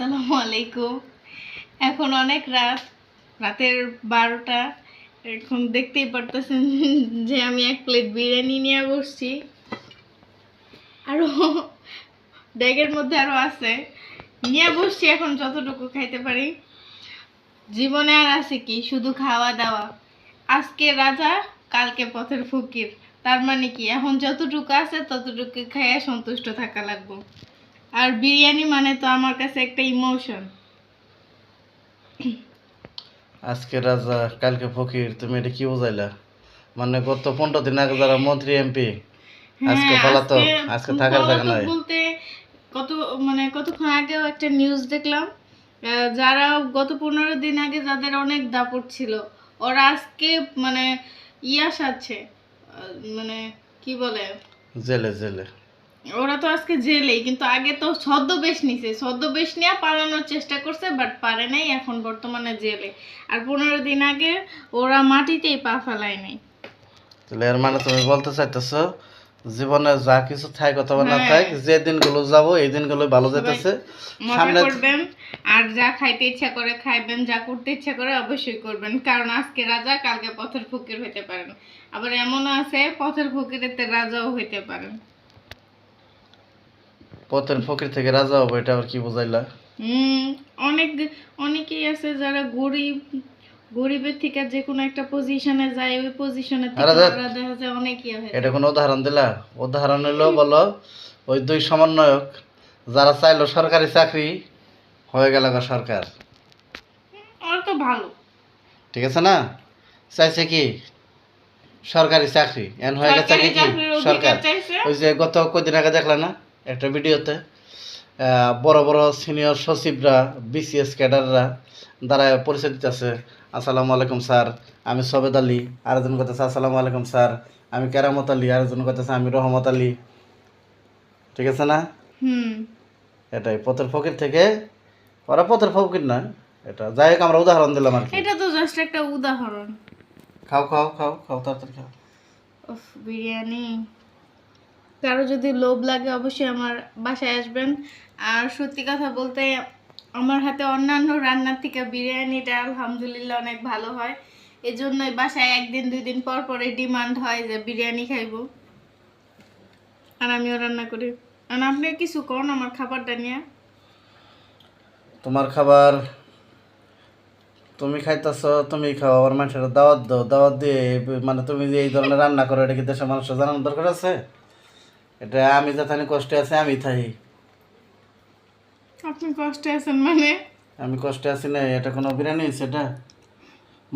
আসসালামু আলাইকুম। এখন অনেক রাত, রাতের 12টা। এখন দেখতেই পারতেছেন যে আমি এক প্লেট বিরিয়ানি নিয়ে বসছি। আরো ব্যাগের মধ্যে আরো আছে, নিয়ে বসছি। এখন যতটুকু খাইতে পারি। জীবনে আর আছে কি, শুধু খাওয়া দাওয়া। আজকে রাজা, কালকে পথের ফকির। তার মানে কি, এখন যতটুকু আছে ততটুকু খাইয়া সন্তুষ্ট থাকা লাগবে। আর বিরিয়ানি মানে তো আমার কাছে একটা ইমোশন। আজকে রাজা কালকে ফকির, তুমি এটা কি বুঝাইলা? মানে গত 15 দিন আগে যারা মন্ত্রী এমপি আজকে পলাতক, আজকে থাকার জায়গা নাই বলতে কত কতক্ষণ আগেও একটা নিউজ দেখলাম, যারা গত 15 দিন আগে যাদের অনেক দাপট ছিল, ওরা আজকে মানে ইয়া সাচ্ছে, মানে কি বলে, জেলে জেলে। ওরা তো আজকে জেলেই, কিন্তু আগে তো ছদ্মবেশ নিছে, ছদ্মবেশ নিয়ে পালানোর চেষ্টা করছে, বাট পারে নাই। এখন বর্তমানে জেলে। আর 15 দিন আগে ওরা মাটিতেই পা ফেলায় নাই। তাহলে এর মানে তুমি বলতে চাইতেছো জীবনে যা কিছু থাক অথবা না হ্যাঁ। থাক, যে দিনগুলো যাবো এই দিনগুলো ভালো যেতেছে। মজা সামনে করবেন, আর যা খাইতে ইচ্ছা করে খাইবেন, যা করতে ইচ্ছা করে অবশ্যই করবেন, কারণ আজকে রাজা কালকে পথের ফকির হইতে পারেন। আবার এমনও আছে পথের ফকিরের রাজাও হইতে পারেন। পথের ফকির থেকে রাজা হবো, এটা আবার কি বুঝাইলা? অনেক অনেকেই আছে যারা গরিব, গরিবের থেকে যে কোনো একটা পজিশনে যায়, ওই পজিশনে থেকে ওরা দেখা যায় অনেক ইয়ে হয়ে এটা কোনো উদাহরণ দিলা? উদাহরণ হইলো বলো ওই দুই সমন্বয়ক যারা চাইলো সরকারি চাকরি, হয়ে গেল গা সরকার। ওরা তো ভালো। ঠিক আছে না? চাইছে কি সরকারি চাকরি, এন হয়ে গেছে কি সরকার। ওই যে গত কদিন আগে দেখলে না একটা ভিডিওতে, বড় বড় সিনিয়র সচিবরা, বিসিএস ক্যাডাররা দাঁড়ায় পরিচয় দিতেছে, আসসালামু আলাইকুম স্যার, আমি সবেদ আলী। আরেকজন কথাছে আসসালামু আলাইকুম স্যার, আমি কেরামত আলী। আরেকজন কথাছে আমি রহমত আলী। ঠিক আছে না? এটাই পথের ফকির থেকে, ওরা পথের ফকির না। এটা যাই হোক, আমরা উদাহরণ দিলাম আর কি। এটা তো জাস্ট একটা উদাহরণ। খাও খাও খাও খাও, তাড়াতাড়ি খাও। বিরিয়ানি, কারো যদি লোভ লাগে অবশ্যই আমার বাসায় আসবেন। আর সত্যি কথা বলতে, আমার হাতে অন্যান্য রান্নার থেকে বিরিয়ানিটা আলহামদুলিল্লাহ অনেক ভালো হয়। এজন্যই বাসায় একদিন 2 দিন পর পরে ডিমান্ড হয় যে বিরিয়ানি খাইবো, আর আমিও রান্না করি। আর আপনি কিছু কোন আমার খাবারটা নিয়ে? তোমার খাবার তুমি খাইতেছ, তুমি খাও, আবার মানুষের দাওয়াত দাও, দাওয়াত দিয়ে মানে তুমি যে এই ধরনের রান্না করো, এটা কি দেশের মানুষের জানানোর দরকার আছে? এটা আমি যেখানে কষ্টে আছি আমি থাকি। আপনি কষ্টে আছেন মানে? আমি কষ্টে আছি না, এটা কোনো বিরিয়ানি হয়েছে? এটা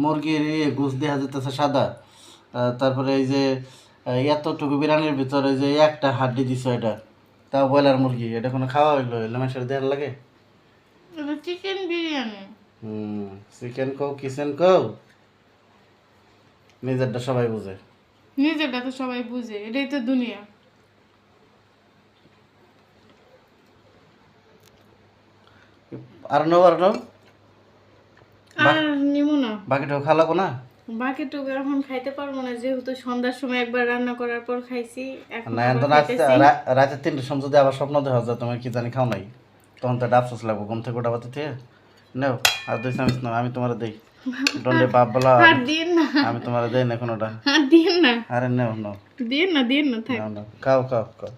মুরগির গোস দেখা যেতেছে সাদা, তারপরে এই যে এতটুকু বিরিয়ানির ভিতরে যে একটা হাড্ডি দিছ, এটা তাও ব্রয়লার মুরগি। এটা কোনো খাওয়া হইলো? এলে মানুষের দেওয়ার লাগে? এটা চিকেন বিরিয়ানি। চিকেন কও কিচেন কও, নিজেরটা সবাই বুঝে। নিজেরটা তো সবাই বুঝে, এটাই তো দুনিয়া। আর নাও, আর নাও, আর নিমো না। বাকিটাও খাওয়াবো না? বাকিটুকু এখন খাইতে পারবো না, যেহেতু সন্ধ্যার সময় একবার রান্না করার পর খাইছি। এখন না, আবার এখন খাইতেছি। রাতে 3টার সময় যদি আবার স্বপ্ন দেখা যায় তোমার কি জানি খাও নাই, তখন তো একটা আফসোস লাগবো। ঘুম থেকে ওটা বাতি থেকে নেও, আর 2 চামচ নাও, আমি তোমার দেই। ডন্ডে বাপ বলা, আর দিন না, আমি তোমার দেই না কোনোটা। আর দিন না, আরে নেও নাও, দিন না, দিন না, থাক। নাও নাও, খাও খাও খাও।